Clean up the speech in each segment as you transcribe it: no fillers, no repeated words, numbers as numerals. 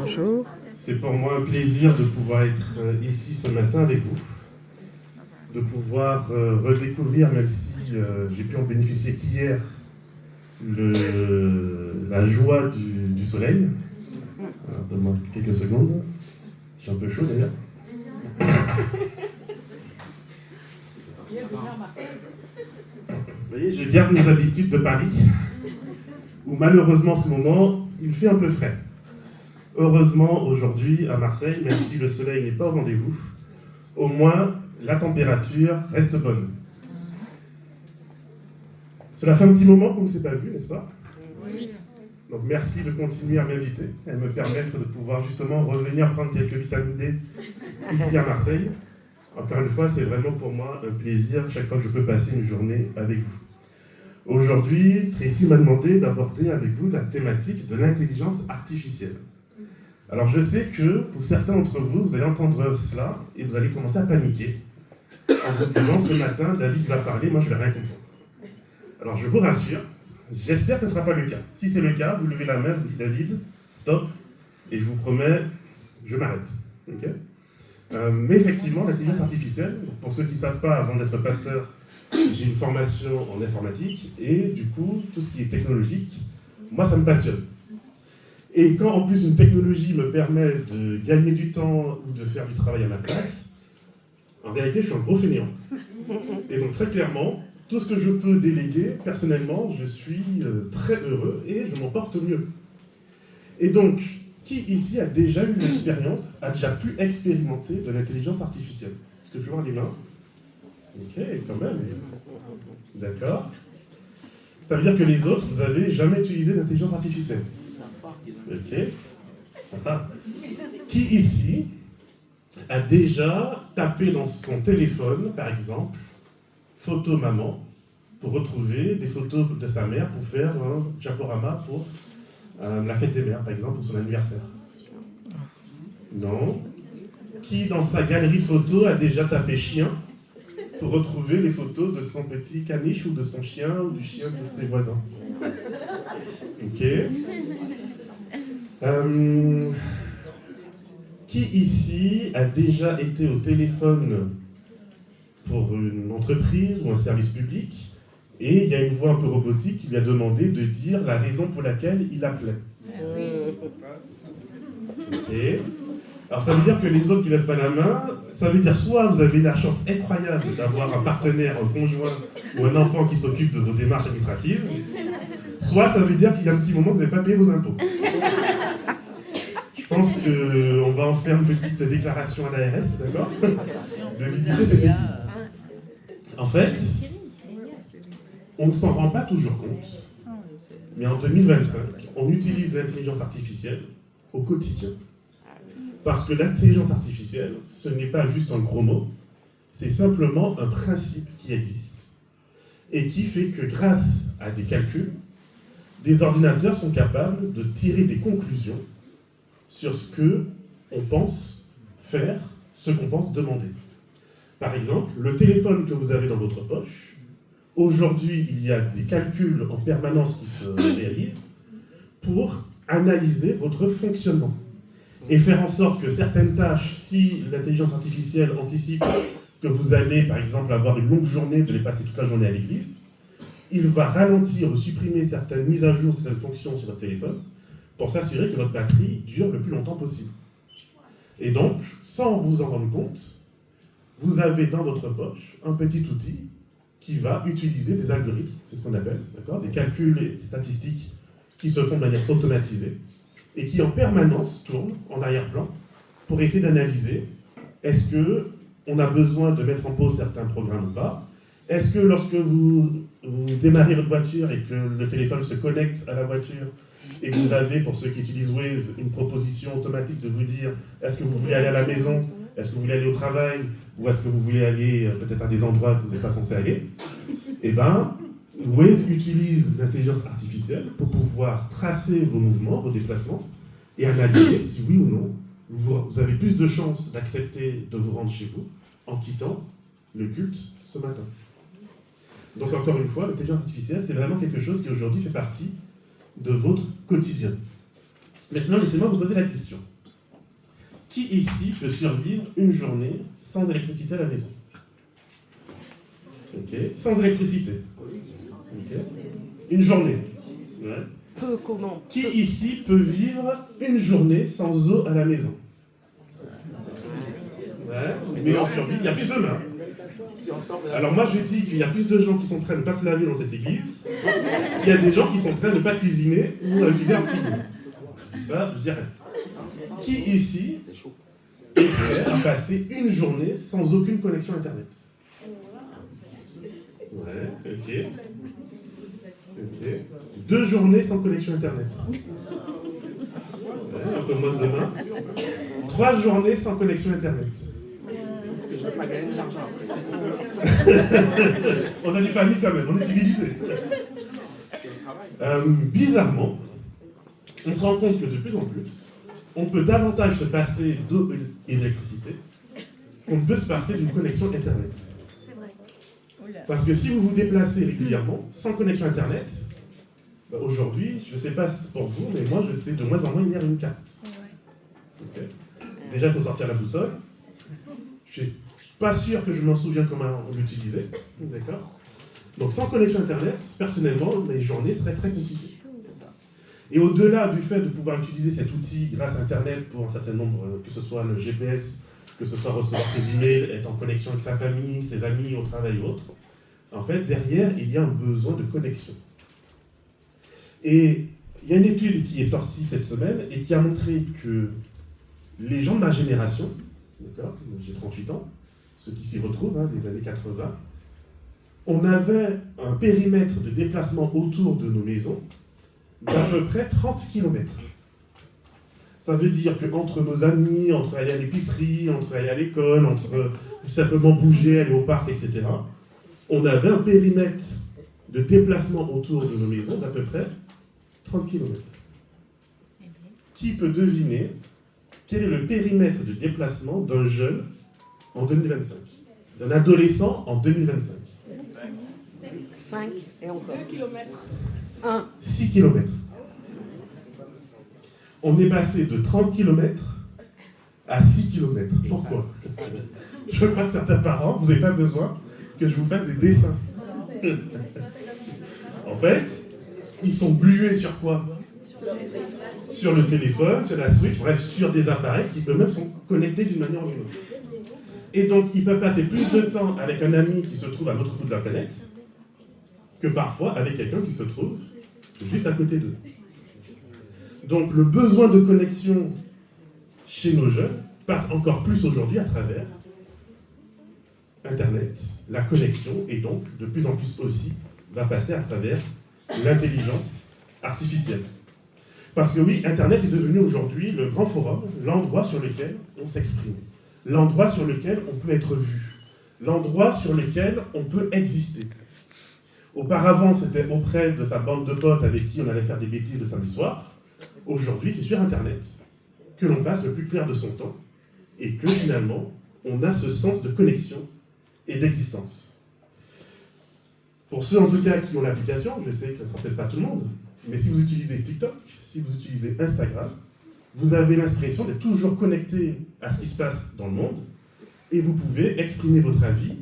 Bonjour. C'est pour moi un plaisir de pouvoir être ici ce matin avec vous, de pouvoir redécouvrir, même si j'ai pu en bénéficier qu'hier, la joie du soleil. Alors, donne-moi quelques secondes. J'ai un peu chaud d'ailleurs. Vous voyez, je garde mes habitudes de Paris, où malheureusement en ce moment, il fait un peu frais. Heureusement, aujourd'hui, à Marseille, même si le soleil n'est pas au rendez-vous, au moins, la température reste bonne. Cela fait un petit moment qu'on ne s'est pas vu, n'est-ce pas? Oui. Donc merci de continuer à m'inviter, à me permettre de pouvoir justement revenir prendre quelques vitamines D ici à Marseille. Encore une fois, c'est vraiment pour moi un plaisir chaque fois que je peux passer une journée avec vous. Aujourd'hui, Tracy m'a demandé d'aborder avec vous la thématique de l'intelligence artificielle. Alors je sais que pour certains d'entre vous, vous allez entendre cela et vous allez commencer à paniquer en vous disant ce matin, David va parler, moi je ne vais rien comprendre. Alors je vous rassure, j'espère que ce ne sera pas le cas. Si c'est le cas, vous levez la main, vous dites David, stop, et je vous promets, je m'arrête. Okay, mais effectivement, l'intelligence artificielle, pour ceux qui ne savent pas, avant d'être pasteur, j'ai une formation en informatique et du coup, tout ce qui est technologique, moi ça me passionne. Et quand en plus une technologie me permet de gagner du temps ou de faire du travail à ma place, en réalité je suis un gros fainéant. Et donc très clairement, tout ce que je peux déléguer, personnellement, je suis très heureux et je m'en porte mieux. Et donc, qui ici a déjà eu l'expérience, a déjà pu expérimenter de l'intelligence artificielle? Est-ce que je peux voir les mains? Ok, quand même. D'accord. Ça veut dire que les autres, vous n'avez jamais utilisé d'intelligence artificielle? Ok. Ah. Qui ici a déjà tapé dans son téléphone, par exemple, photo maman, pour retrouver des photos de sa mère pour faire un diaporama pour la fête des mères, par exemple, pour son anniversaire? Non. Qui dans sa galerie photo a déjà tapé chien pour retrouver les photos de son petit caniche ou de son chien ou du chien de ses voisins? Ok. Qui ici a déjà été au téléphone pour une entreprise ou un service public et il y a une voix un peu robotique qui lui a demandé de dire la raison pour laquelle il appelait? Ok. Alors ça veut dire que les autres qui lèvent pas la main, ça veut dire soit vous avez la chance incroyable d'avoir un partenaire, un conjoint ou un enfant qui s'occupe de vos démarches administratives, soit ça veut dire qu'il y a un petit moment que vous n'avez pas payé vos impôts. Je pense qu'on va en faire une petite déclaration à l'ARS, d'accord, de visiter cette église. En fait, on ne s'en rend pas toujours compte, mais en 2025, on utilise l'intelligence artificielle au quotidien. Parce que l'intelligence artificielle, ce n'est pas juste un gros mot, c'est simplement un principe qui existe et qui fait que grâce à des calculs, des ordinateurs sont capables de tirer des conclusions sur ce qu'on pense faire, ce qu'on pense demander. Par exemple, le téléphone que vous avez dans votre poche, aujourd'hui, il y a des calculs en permanence qui se réalisent pour analyser votre fonctionnement et faire en sorte que certaines tâches, si l'intelligence artificielle anticipe que vous allez, par exemple, avoir une longue journée, vous allez passer toute la journée à l'église, il va ralentir ou supprimer certaines mises à jour, certaines fonctions sur votre téléphone, pour s'assurer que votre batterie dure le plus longtemps possible. Et donc, sans vous en rendre compte, vous avez dans votre poche un petit outil qui va utiliser des algorithmes, c'est ce qu'on appelle, d'accord, des calculs et des statistiques qui se font de manière automatisée et qui en permanence tournent en arrière-plan pour essayer d'analyser est-ce qu'on a besoin de mettre en pause certains programmes ou pas. Est-ce que lorsque vous démarrez votre voiture et que le téléphone se connecte à la voiture et que vous avez, pour ceux qui utilisent Waze, une proposition automatique de vous dire est-ce que vous voulez aller à la maison, est-ce que vous voulez aller au travail ou est-ce que vous voulez aller peut-être à des endroits que vous n'êtes pas censé aller, eh bien, Waze utilise l'intelligence artificielle pour pouvoir tracer vos mouvements, vos déplacements et analyser si oui ou non vous avez plus de chances d'accepter de vous rendre chez vous en quittant le culte ce matin. Donc encore une fois, l'intelligence artificielle, c'est vraiment quelque chose qui aujourd'hui fait partie de votre quotidien. Maintenant, laissez-moi vous poser la question. Qui ici peut survivre une journée sans électricité à la maison? Ok. Sans électricité. Ok. Une journée. Ouais. Comment? Qui ici peut vivre une journée sans eau à la maison? Ouais. Mais on survit. Il y a plus de mains. Alors moi je dis qu'il y a plus de gens qui sont prêts à ne pas se laver dans cette église qu'il y a des gens qui sont prêts à ne pas cuisiner ou à utiliser un frigo. Je dis ça, je dirais. Qui ici est prêt à passer une journée sans aucune connexion Internet? Ouais, ok. Ok. 2 journées sans connexion Internet. Ouais, un peu moins de demain. 3 journées sans connexion Internet. Parce que je ne veux pas gagner de l'argent. On a des familles quand même, on est civilisés. Bizarrement, on se rend compte que de plus en plus, on peut davantage se passer d'eau et d'électricité qu'on ne peut se passer d'une connexion Internet. C'est vrai. Parce que si vous vous déplacez régulièrement, sans connexion Internet, bah aujourd'hui, je ne sais pas pour vous, mais moi je sais de moins en moins lire une carte. Okay. Déjà, il faut sortir la boussole. Je ne suis pas sûr que je m'en souviens comment l'utiliser. D'accord. Donc sans connexion Internet, personnellement, mes journées seraient très compliquées. Et au-delà du fait de pouvoir utiliser cet outil grâce à Internet pour un certain nombre, que ce soit le GPS, que ce soit recevoir ses emails, être en connexion avec sa famille, ses amis, au travail ou autre, en fait, derrière, il y a un besoin de connexion. Et il y a une étude qui est sortie cette semaine et qui a montré que les gens de ma génération, d'accord, j'ai 38 ans, ceux qui s'y retrouvent, les années 80, on avait un périmètre de déplacement autour de nos maisons d'à peu près 30 km. Ça veut dire qu'entre nos amis, entre aller à l'épicerie, entre aller à l'école, entre simplement bouger, aller au parc, etc., on avait un périmètre de déplacement autour de nos maisons d'à peu près 30 km. Qui peut deviner quel est le périmètre de déplacement d'un jeune en 2025? D'un adolescent en 2025? 5 et encore. 2 km. 6 km. On est passé de 30 km à 6 km. Pourquoi? Je crois que certains parents, vous n'avez pas besoin que je vous fasse des dessins. En fait, ils sont glués sur quoi? Sur le téléphone, sur la Switch, bref, sur des appareils qui eux-mêmes sont connectés d'une manière ou d'une autre. Et donc, ils peuvent passer plus de temps avec un ami qui se trouve à l'autre bout de la planète que parfois avec quelqu'un qui se trouve juste à côté d'eux. Donc, le besoin de connexion chez nos jeunes passe encore plus aujourd'hui à travers Internet, la connexion, et donc, de plus en plus aussi, va passer à travers l'intelligence artificielle. Parce que oui, Internet est devenu aujourd'hui le grand forum, l'endroit sur lequel on s'exprime, l'endroit sur lequel on peut être vu, l'endroit sur lequel on peut exister. Auparavant, c'était auprès de sa bande de potes avec qui on allait faire des bêtises le samedi soir. Aujourd'hui, c'est sur Internet que l'on passe le plus clair de son temps et que finalement, on a ce sens de connexion et d'existence. Pour ceux en tout cas qui ont l'application, je sais que ça ne sera peut-être pas tout le monde, mais si vous utilisez TikTok, si vous utilisez Instagram, vous avez l'impression d'être toujours connecté à ce qui se passe dans le monde et vous pouvez exprimer votre avis.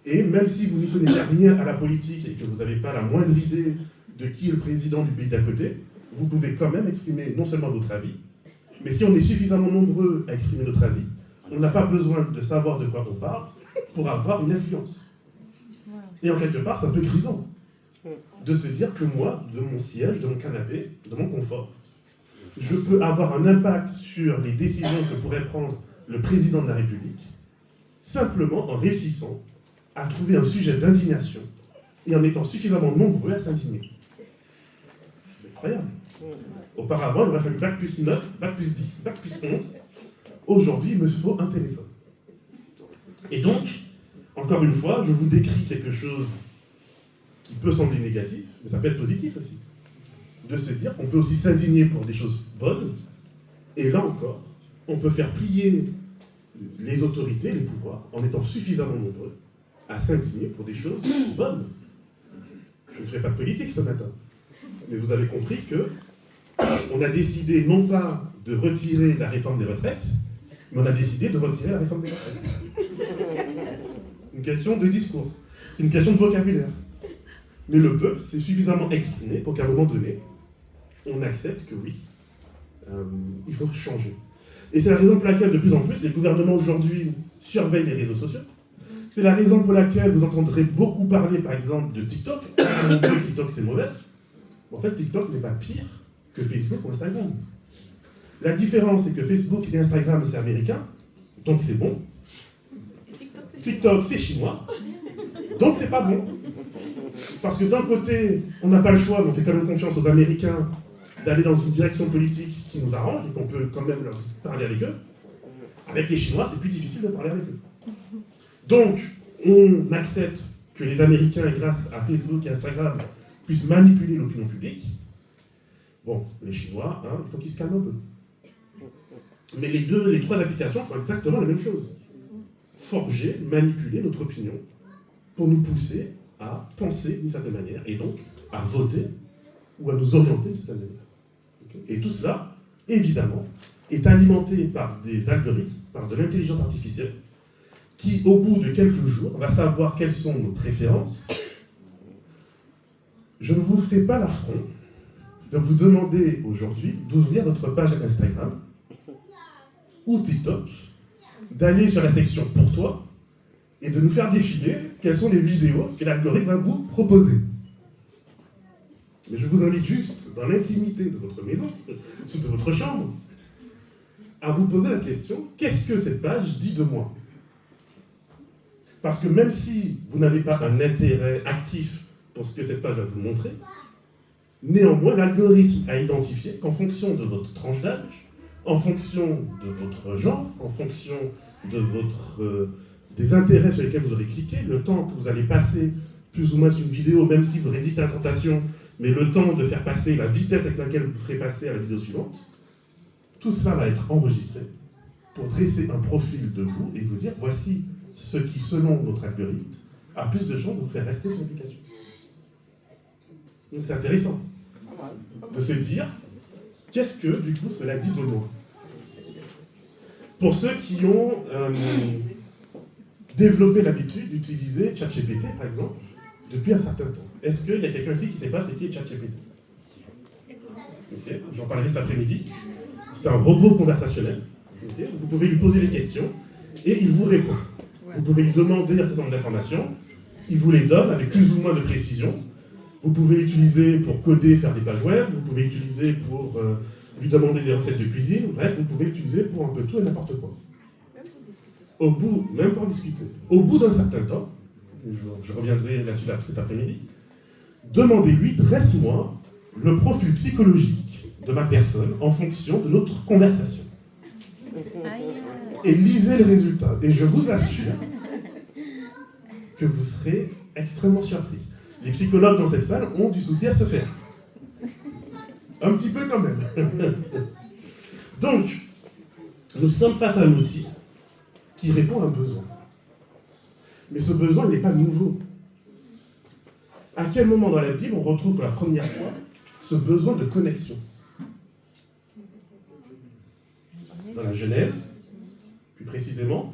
Et même si vous n'y connaissez rien à la politique et que vous n'avez pas la moindre idée de qui est le président du pays d'à côté, vous pouvez quand même exprimer non seulement votre avis, mais si on est suffisamment nombreux à exprimer notre avis, on n'a pas besoin de savoir de quoi on parle pour avoir une influence. Et en quelque part, c'est un peu grisant de se dire que moi, de mon siège, de mon canapé, de mon confort, je peux avoir un impact sur les décisions que pourrait prendre le président de la République, simplement en réussissant à trouver un sujet d'indignation et en étant suffisamment nombreux à s'indigner. C'est incroyable. Auparavant, il aurait fallu bac plus 9, bac plus 10, bac plus 11. Aujourd'hui, il me faut un téléphone. Et donc, encore une fois, je vous décris quelque chose qui peut sembler négatif, mais ça peut être positif aussi. De se dire qu'on peut aussi s'indigner pour des choses bonnes, et là encore, on peut faire plier les autorités, les pouvoirs, en étant suffisamment nombreux à s'indigner pour des choses bonnes. Je ne ferai pas de politique ce matin, mais vous avez compris que on a décidé non pas de retirer la réforme des retraites, mais on a décidé de retirer la réforme des retraites. C'est une question de discours, c'est une question de vocabulaire. Mais le peuple s'est suffisamment exprimé pour qu'à un moment donné, on accepte que oui, il faut changer. Et c'est la raison pour laquelle, de plus en plus, les gouvernements aujourd'hui surveillent les réseaux sociaux. C'est la raison pour laquelle vous entendrez beaucoup parler, par exemple, de TikTok. TikTok, c'est mauvais. En fait, TikTok n'est pas pire que Facebook ou Instagram. La différence, c'est que Facebook et Instagram, c'est américain, donc c'est bon. TikTok, c'est chinois, donc c'est pas bon. Parce que d'un côté, on n'a pas le choix, mais on fait quand même confiance aux Américains d'aller dans une direction politique qui nous arrange et qu'on peut quand même leur parler avec eux. Avec les Chinois, c'est plus difficile de parler avec eux. Donc, on accepte que les Américains, grâce à Facebook et Instagram, puissent manipuler l'opinion publique. Bon, les Chinois, il faut qu'ils se calment un peu. Mais les trois applications font exactement la même chose. Forger, manipuler notre opinion pour nous pousser à penser d'une certaine manière et donc à voter ou à nous orienter d'une certaine manière. Et tout cela, évidemment, est alimenté par des algorithmes, par de l'intelligence artificielle, qui, au bout de quelques jours, va savoir quelles sont nos préférences. Je ne vous ferai pas l'affront de vous demander aujourd'hui d'ouvrir votre page Instagram ou TikTok, d'aller sur la section « Pour toi » et de nous faire défiler quelles sont les vidéos que l'algorithme va vous proposer. Mais je vous invite juste, dans l'intimité de votre maison, de votre chambre, à vous poser la question « Qu'est-ce que cette page dit de moi ?» Parce que même si vous n'avez pas un intérêt actif pour ce que cette page va vous montrer, néanmoins, l'algorithme a identifié qu'en fonction de votre tranche d'âge, en fonction de votre genre, en fonction de des intérêts sur lesquels vous aurez cliqué, le temps que vous allez passer plus ou moins sur une vidéo, même si vous résistez à la tentation, mais le temps de faire passer, la vitesse avec laquelle vous ferez passer à la vidéo suivante, tout cela va être enregistré pour dresser un profil de vous et vous dire voici ce qui, selon notre algorithme, a plus de chances de vous faire rester sur l'application. Donc c'est intéressant de se dire qu'est-ce que, du coup, cela dit de moi. Pour ceux qui ont développé l'habitude d'utiliser ChatGPT, par exemple, depuis un certain temps, est-ce qu'il y a quelqu'un ici qui ne sait pas ce qu'est ChatGPT? Okay. J'en parlerai cet après-midi. C'est un robot conversationnel. Okay. Vous pouvez lui poser des questions et il vous répond. Vous pouvez lui demander un certain nombre d'informations, il vous les donne avec plus ou moins de précision. Vous pouvez l'utiliser pour coder, faire des pages web, vous pouvez l'utiliser pour lui demander des recettes de cuisine, bref, vous pouvez l'utiliser pour un peu tout et n'importe quoi. Même pour discuter. Au bout d'un certain temps, je reviendrai là-dessus cet après-midi, demandez-lui, dresse-moi le profil psychologique de ma personne en fonction de notre conversation. Et lisez les résultats. Et je vous assure que vous serez extrêmement surpris. Les psychologues dans cette salle ont du souci à se faire. Un petit peu quand même. Donc, nous sommes face à un outil qui répond à un besoin. Mais ce besoin n'est pas nouveau. À quel moment dans la Bible on retrouve pour la première fois ce besoin de connexion? Dans la Genèse, plus précisément,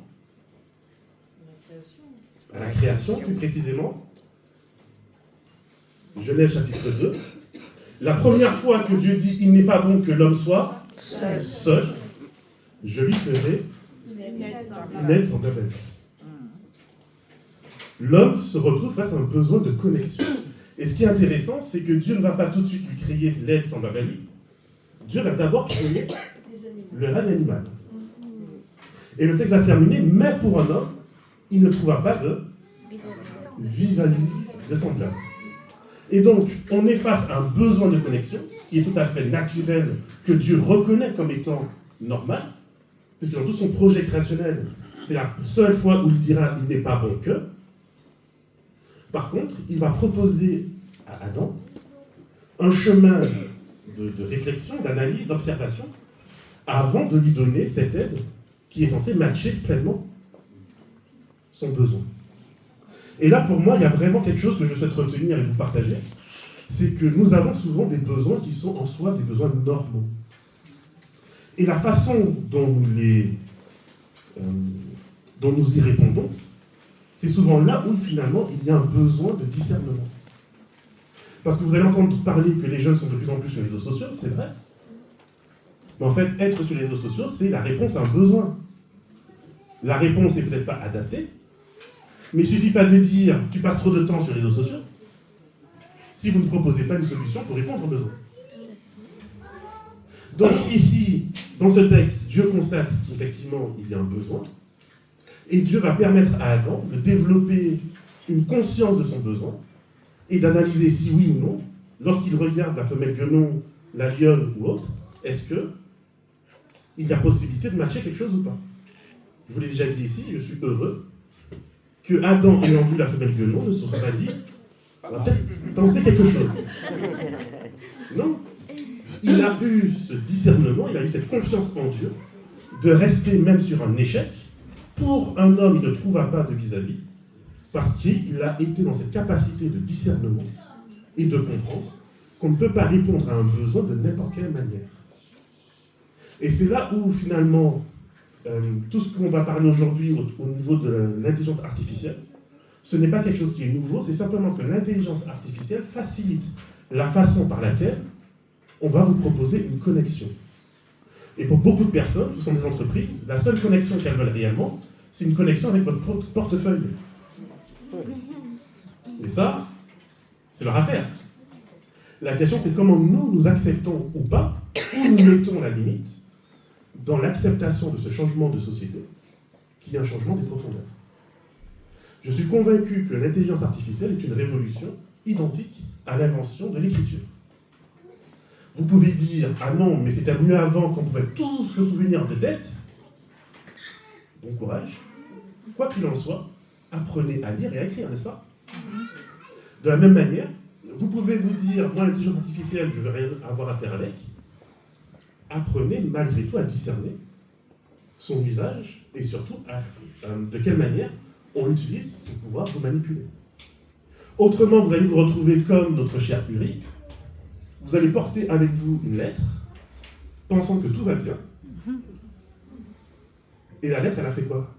à la création, plus précisément, Genèse chapitre 2, la première fois que Dieu dit « Il n'est pas bon que l'homme soit seul, je lui ferai une aide semblable à lui. » L'homme se retrouve face à un besoin de connexion. Et ce qui est intéressant, c'est que Dieu ne va pas tout de suite lui créer l'aide semblable à lui. Dieu va d'abord créer le règne animal. Et le texte va terminer, mais pour un homme, il ne trouva pas de vivacité semblable. Et donc, on est face à un besoin de connexion qui est tout à fait naturel, que Dieu reconnaît comme étant normal, puisque dans tout son projet créationnel, c'est la seule fois où il dira « il n'est pas bon que ». Par contre, il va proposer à Adam un chemin de réflexion, d'analyse, d'observation, avant de lui donner cette aide qui est censée matcher pleinement son besoin. Et là, pour moi, il y a vraiment quelque chose que je souhaite retenir et vous partager. c'est que nous avons souvent des besoins qui sont en soi des besoins normaux. Et la façon dont nous y répondons, c'est souvent là où finalement il y a un besoin de discernement. Parce que vous allez entendre parler que les jeunes sont de plus en plus sur les réseaux sociaux, c'est vrai. Mais en fait, être sur les réseaux sociaux, c'est la réponse à un besoin. La réponse n'est peut-être pas adaptée, mais il ne suffit pas de dire « tu passes trop de temps sur les réseaux sociaux » si vous ne proposez pas une solution pour répondre aux besoins. Donc ici, dans ce texte, Dieu constate qu'effectivement, il y a un besoin, et Dieu va permettre à Adam de développer une conscience de son besoin, et d'analyser si oui ou non, lorsqu'il regarde la femelle guenon, la lionne ou autre, est-ce qu'il y a possibilité de matcher quelque chose ou pas. Je vous l'ai déjà dit ici, je suis heureux que Adam, ayant vu la femelle guenon, ne se soit pas dit on va peut-être tenter quelque chose. Non. Il a eu ce discernement, il a eu cette confiance en Dieu, de rester même sur un échec. Pour un homme, il ne trouva pas de vis-à-vis, parce qu'il a été dans cette capacité de discernement et de comprendre qu'on ne peut pas répondre à un besoin de n'importe quelle manière. Et c'est là où, finalement, tout ce qu'on va parler aujourd'hui au niveau de l'intelligence artificielle, ce n'est pas quelque chose qui est nouveau, c'est simplement que l'intelligence artificielle facilite la façon par laquelle on va vous proposer une connexion. Et pour beaucoup de personnes, ce sont des entreprises, la seule connexion qu'elles veulent réellement, c'est une connexion avec votre portefeuille. Et ça, c'est leur affaire. La question, c'est comment nous acceptons ou pas, où nous mettons la limite dans l'acceptation de ce changement de société, qui est un changement des profondeurs. Je suis convaincu que l'intelligence artificielle est une révolution identique à l'invention de l'écriture. Vous pouvez dire « Ah non, mais c'était mieux avant qu'on pouvait tous se souvenir de tête ». Bon courage. Quoi qu'il en soit, apprenez à lire et à écrire, n'est-ce pas? De la même manière, vous pouvez vous dire « Moi, l'intelligence artificielle, je ne veux rien avoir à faire avec ». Apprenez malgré tout à discerner son usage et surtout de quelle manière on l'utilise pour pouvoir vous manipuler. Autrement, vous allez vous retrouver comme notre cher Uri. Vous allez porter avec vous une lettre, pensant que tout va bien. Et la lettre, elle a fait quoi?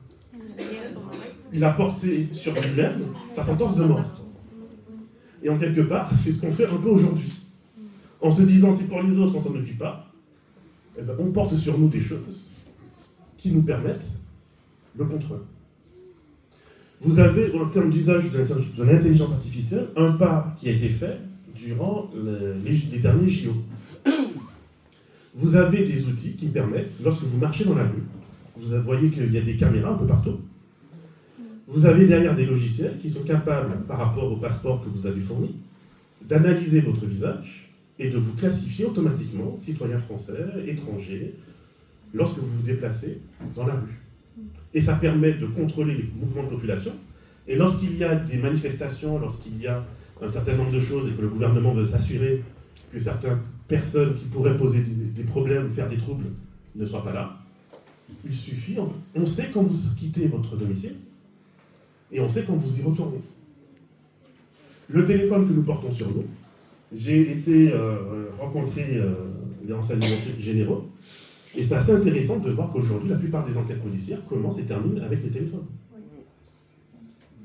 Il a porté sur lui-même sa sentence de mort. Et en quelque part, c'est ce qu'on fait un peu aujourd'hui. En se disant, si pour les autres, on ne s'en occupe pas, eh bien, on porte sur nous des choses qui nous permettent le contrôle. Vous avez, en termes d'usage de l'intelligence artificielle, un pas qui a été fait durant les derniers JO. Vous avez des outils qui permettent, lorsque vous marchez dans la rue, vous voyez qu'il y a des caméras un peu partout. Vous avez derrière des logiciels qui sont capables, par rapport au passeport que vous avez fourni, d'analyser votre visage et de vous classifier automatiquement, citoyen français, étranger, lorsque vous vous déplacez dans la rue. Et ça permet de contrôler les mouvements de population. Et lorsqu'il y a des manifestations, lorsqu'il y a un certain nombre de choses et que le gouvernement veut s'assurer que certaines personnes qui pourraient poser des problèmes, faire des troubles, ne soient pas là, il suffit, on sait quand vous quittez votre domicile et on sait quand vous y retournez. Le téléphone que nous portons sur nous, j'ai été rencontrer les renseignements généraux. Et c'est assez intéressant de voir qu'aujourd'hui, la plupart des enquêtes policières commencent et terminent avec les téléphones.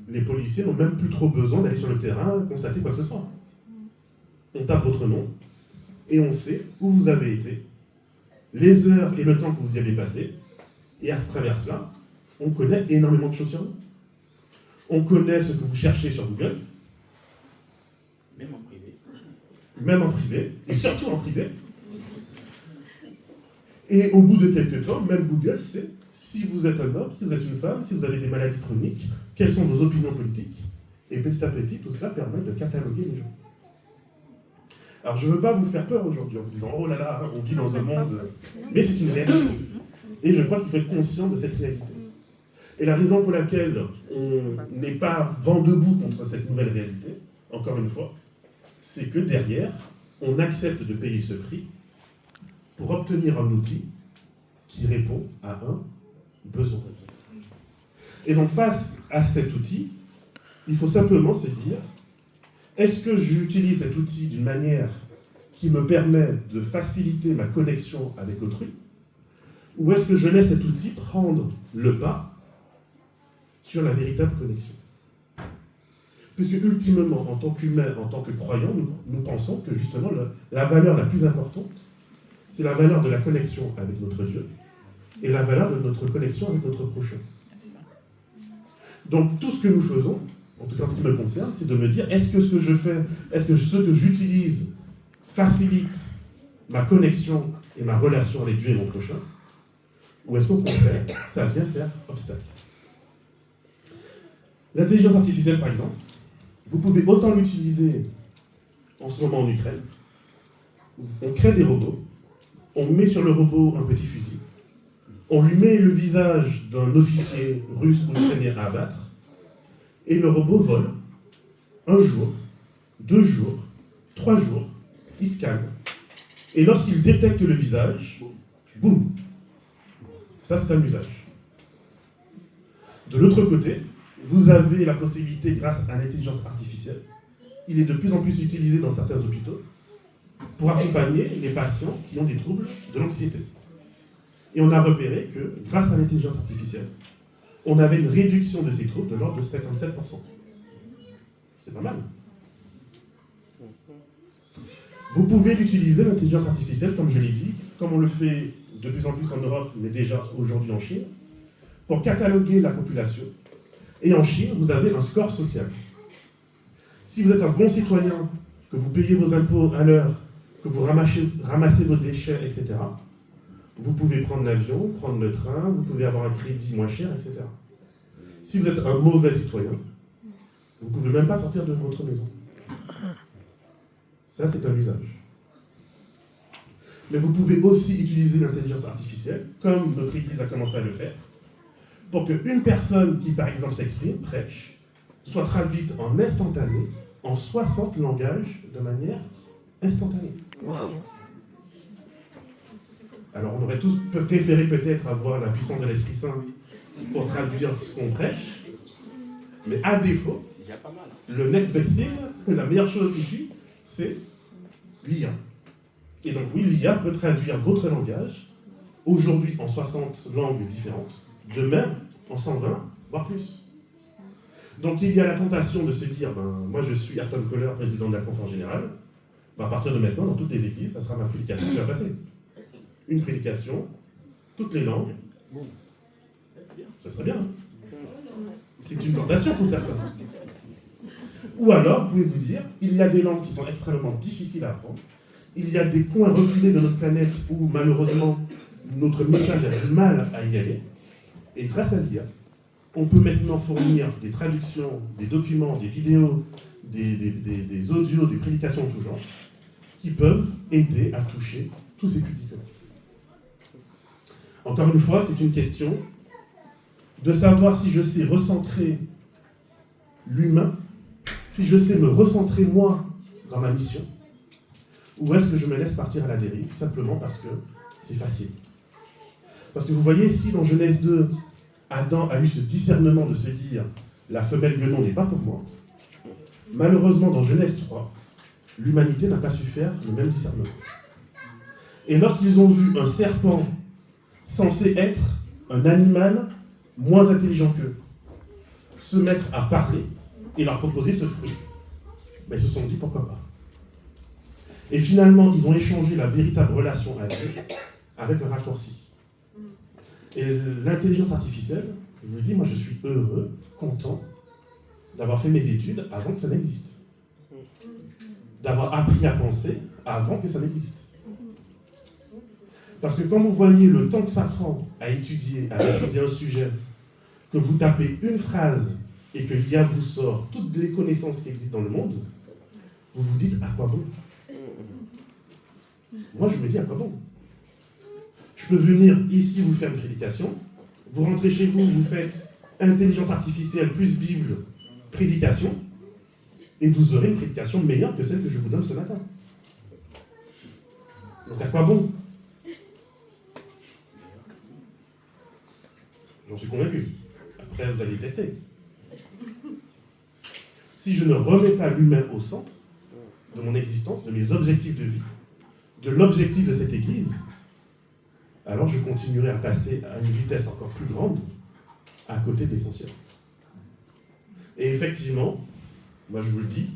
Les policiers n'ont même plus trop besoin d'aller sur le terrain constater quoi que ce soit. On tape votre nom et on sait où vous avez été, les heures et le temps que vous y avez passé. Et à travers cela, on connaît énormément de choses sur vous. On connaît ce que vous cherchez sur Google. Même en privé. Même en privé, et surtout en privé. Et au bout de quelques temps, même Google sait si vous êtes un homme, si vous êtes une femme, si vous avez des maladies chroniques, quelles sont vos opinions politiques. Et petit à petit, tout cela permet de cataloguer les gens. Alors je ne veux pas vous faire peur aujourd'hui en vous disant « Oh là là, on vit dans un monde... » Mais c'est une réalité. Et je crois qu'il faut être conscient de cette réalité. Et la raison pour laquelle on n'est pas vent debout contre cette nouvelle réalité, encore une fois, c'est que derrière, on accepte de payer ce prix pour obtenir un outil qui répond à un besoin. Et donc face à cet outil, il faut simplement se dire Est-ce que j'utilise cet outil d'une manière qui me permet de faciliter ma connexion avec autrui, ou est-ce que je laisse cet outil prendre le pas sur la véritable connexion? Puisque ultimement, en tant qu'humain, en tant que croyant, nous pensons que justement la valeur la plus importante, c'est la valeur de la connexion avec notre Dieu et la valeur de notre connexion avec notre prochain. Donc tout ce que nous faisons, en tout cas ce qui me concerne, c'est de me dire, est-ce que ce que je fais, est-ce que ce que j'utilise facilite ma connexion et ma relation avec Dieu et mon prochain, ou est-ce qu'au contraire, ça vient faire obstacle? L'intelligence artificielle, par exemple, vous pouvez autant l'utiliser en ce moment en Ukraine. On crée des robots, on met sur le robot un petit fusil, on lui met le visage d'un officier russe ou ukrainien à abattre, et le robot vole 1 jour, 2 jours, 3 jours, il se calme, et lorsqu'il détecte le visage, boum, ça c'est un usage. De l'autre côté, vous avez la possibilité, grâce à l'intelligence artificielle, il est de plus en plus utilisé dans certains hôpitaux, pour accompagner les patients qui ont des troubles de l'anxiété. Et on a repéré que, grâce à l'intelligence artificielle, on avait une réduction de ces troubles de l'ordre de 57%. C'est pas mal. Vous pouvez l'utiliser, l'intelligence artificielle, comme je l'ai dit, comme on le fait de plus en plus en Europe, mais déjà aujourd'hui en Chine, pour cataloguer la population. Et en Chine, vous avez un score social. Si vous êtes un bon citoyen, que vous payez vos impôts à l'heure, que vous ramassez vos déchets, etc., vous pouvez prendre l'avion, prendre le train, vous pouvez avoir un crédit moins cher, etc. Si vous êtes un mauvais citoyen, vous ne pouvez même pas sortir de votre maison. Ça, c'est un usage. Mais vous pouvez aussi utiliser l'intelligence artificielle, comme notre Église a commencé à le faire, pour qu'une personne qui, par exemple, s'exprime, prêche, soit traduite en instantané, en 60 langages, de manière instantanée. Wow. Alors, on aurait tous préféré peut-être avoir la puissance de l'Esprit Saint pour traduire ce qu'on prêche, mais à défaut, le next best thing, la meilleure chose qui suit, c'est l'IA. Et donc oui, l'IA peut traduire votre langage, aujourd'hui en 60 langues différentes, demain en 120, voire plus. Donc il y a la tentation de se dire, moi je suis Ayrton Koller, président de la Conférence Générale, à partir de maintenant, dans toutes les églises, ça sera ma prédication qui va passer. Une prédication, toutes les langues, ça serait bien. C'est une tentation pour certains. Ou alors, vous pouvez vous dire, il y a des langues qui sont extrêmement difficiles à apprendre, il y a des coins reculés de notre planète où malheureusement notre message a du mal à y aller, et grâce à l'IA, on peut maintenant fournir des traductions, des documents, des vidéos, des audios, des prédications de tout genre, qui peuvent aider à toucher tous ces publics-là. Encore une fois, c'est une question de savoir si je sais recentrer l'humain, si je sais me recentrer moi dans ma mission, ou est-ce que je me laisse partir à la dérive, simplement parce que c'est facile. Parce que vous voyez, si dans Genèse 2, Adam a eu ce discernement de se dire « la femelle guenon n'est pas pour moi », malheureusement dans Genèse 3, l'humanité n'a pas su faire le même discernement. Et lorsqu'ils ont vu un serpent censé être un animal moins intelligent qu'eux se mettre à parler et leur proposer ce fruit, ils se sont dit pourquoi pas. Et finalement, ils ont échangé la véritable relation à Dieu avec un raccourci. Et l'intelligence artificielle, je vous dis, moi je suis heureux, content d'avoir fait mes études avant que ça n'existe. D'avoir appris à penser avant que ça n'existe. Parce que quand vous voyez le temps que ça prend à étudier, à maîtriser un sujet, que vous tapez une phrase et que l'IA vous sort toutes les connaissances qui existent dans le monde, vous vous dites à quoi bon? Moi je me dis à quoi bon? Je peux venir ici vous faire une prédication, vous rentrez chez vous, vous faites intelligence artificielle plus Bible, prédication, et vous aurez une prédication meilleure que celle que je vous donne ce matin. Donc à quoi bon? J'en suis convaincu. Après, vous allez tester. si je ne remets pas l'humain au centre de mon existence, de mes objectifs de vie, de l'objectif de cette Église, alors je continuerai à passer à une vitesse encore plus grande à côté de l'essentiel. Et effectivement, moi je vous le dis,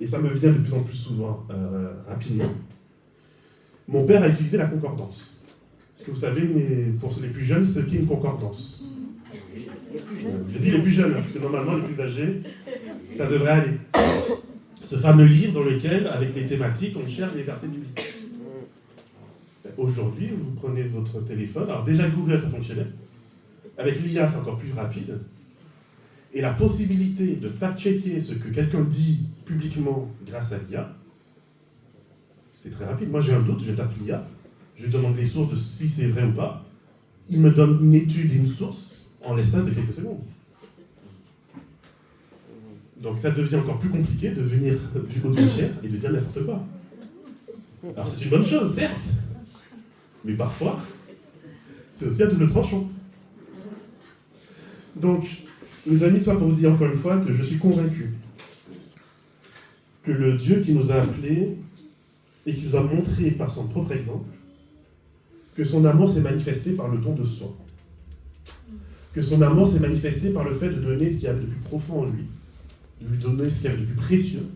et ça me vient de plus en plus souvent rapidement, mon père a utilisé la concordance. Est-ce que vous savez, mais pour les plus jeunes, ce qu'est une concordance? Je dis les plus jeunes, parce que normalement les plus âgés, ça devrait aller. Ce fameux livre dans lequel, avec les thématiques, on cherche les versets bibliques. Aujourd'hui, vous prenez votre téléphone, alors déjà Google ça fonctionnait, avec l'IA c'est encore plus rapide, et la possibilité de fact-checker ce que quelqu'un dit publiquement grâce à l'IA, c'est très rapide. Moi j'ai un doute, je tape l'IA, je lui demande les sources de si c'est vrai ou pas, il me donne une étude et une source en l'espace de quelques secondes. Donc ça devient encore plus compliqué de venir du haut d'une chair et de dire n'importe quoi. Alors c'est une bonne chose, certes, mais parfois, c'est aussi à double tranchant. Donc, mes amis, tout ça pour vous dire encore une fois que je suis convaincu que le Dieu qui nous a appelés et qui nous a montré par son propre exemple que son amour s'est manifesté par le don de soi. Que son amour s'est manifesté par le fait de donner ce qu'il y avait de plus profond en lui, de lui donner ce qu'il y avait de plus précieux,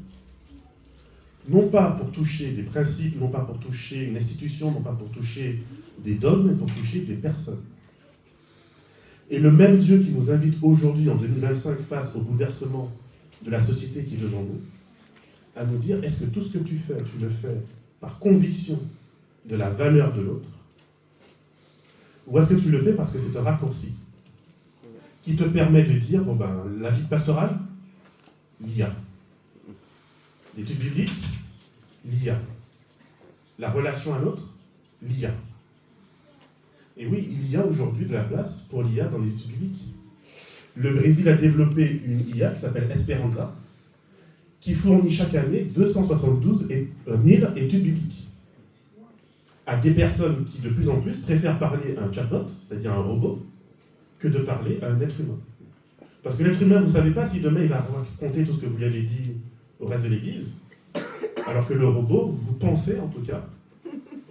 non pas pour toucher des principes, non pas pour toucher une institution, non pas pour toucher des dogmes, mais pour toucher des personnes. Et le même Dieu qui nous invite aujourd'hui, en 2025, face au bouleversement de la société qui est devant nous, à nous dire, est-ce que tout ce que tu le fais par conviction de la valeur de l'autre, ou est-ce que tu le fais parce que c'est un raccourci qui te permet de dire, bon ben, la vie pastorale, l'IA. L'étude biblique, l'IA. La relation à l'autre, l'IA. Et oui, il y a aujourd'hui de la place pour l'IA dans les études bibliques. Le Brésil a développé une IA qui s'appelle Esperanza, qui fournit chaque année 272 000 études bibliques à des personnes qui, de plus en plus, préfèrent parler à un chatbot, c'est-à-dire à un robot, que de parler à un être humain. Parce que l'être humain, vous ne savez pas si demain il va raconter tout ce que vous lui avez dit au reste de l'Église, alors que le robot, vous pensez en tout cas,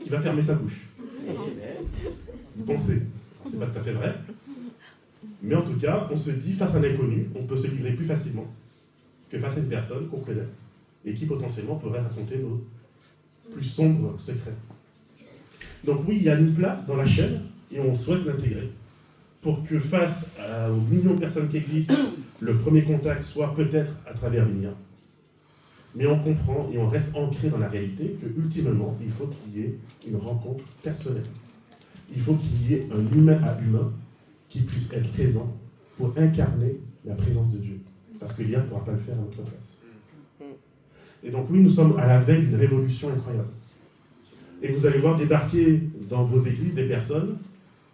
qu'il va fermer sa bouche. Vous pensez. C'est pas tout à fait vrai. Mais en tout cas, on se dit, face à un inconnu, on peut se livrer plus facilement que face à une personne qu'on connaît et qui potentiellement pourrait raconter nos plus sombres secrets. Donc oui, il y a une place dans la chaîne et on souhaite l'intégrer pour que face aux millions de personnes qui existent, le premier contact soit peut-être à travers une IA. Mais on comprend et on reste ancré dans la réalité que, ultimement, il faut qu'il y ait une rencontre personnelle. Il faut qu'il y ait un humain à humain qui puisse être présent pour incarner la présence de Dieu. Parce que l'IA ne pourra pas le faire à notre place. Et donc oui, nous sommes à la veille d'une révolution incroyable. Et vous allez voir débarquer dans vos églises des personnes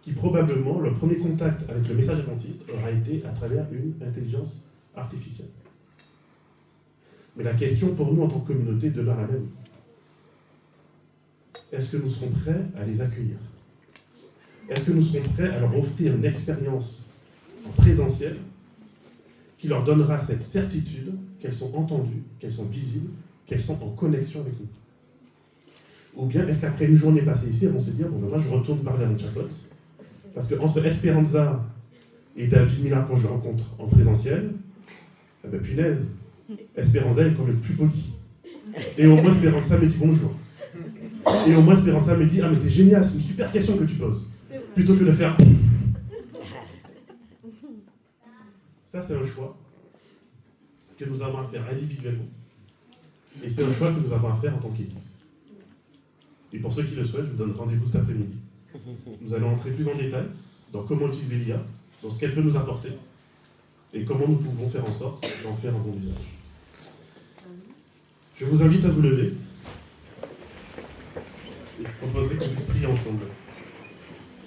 qui probablement, leur premier contact avec le message adventiste aura été à travers une intelligence artificielle. Mais la question pour nous en tant que communauté demeure la même. Est-ce que nous serons prêts à les accueillir? Est-ce que nous serons prêts à leur offrir une expérience en présentiel qui leur donnera cette certitude qu'elles sont entendues, qu'elles sont visibles, qu'elles sont en connexion avec nous? Ou bien est-ce qu'après une journée passée ici, elles vont se dire, bon ben moi je retourne parler à mon chatbot, parce que entre Esperanza et David Miller quand je rencontre en présentiel, eh ben punaise, Esperanza est quand même plus poli. Et au moins Esperanza me dit bonjour. Et au moins Esperanza me dit, ah mais t'es génial, c'est une super question que tu poses. Plutôt que de faire... Ça c'est un choix que nous avons à faire individuellement. Et c'est un choix que nous avons à faire en tant qu'Église. Et pour ceux qui le souhaitent, je vous donne rendez-vous cet après-midi. Nous allons entrer plus en détail dans comment utiliser l'IA, dans ce qu'elle peut nous apporter, et comment nous pouvons faire en sorte d'en faire un bon usage. Je vous invite à vous lever, et je proposerai qu'on puisse prier ensemble.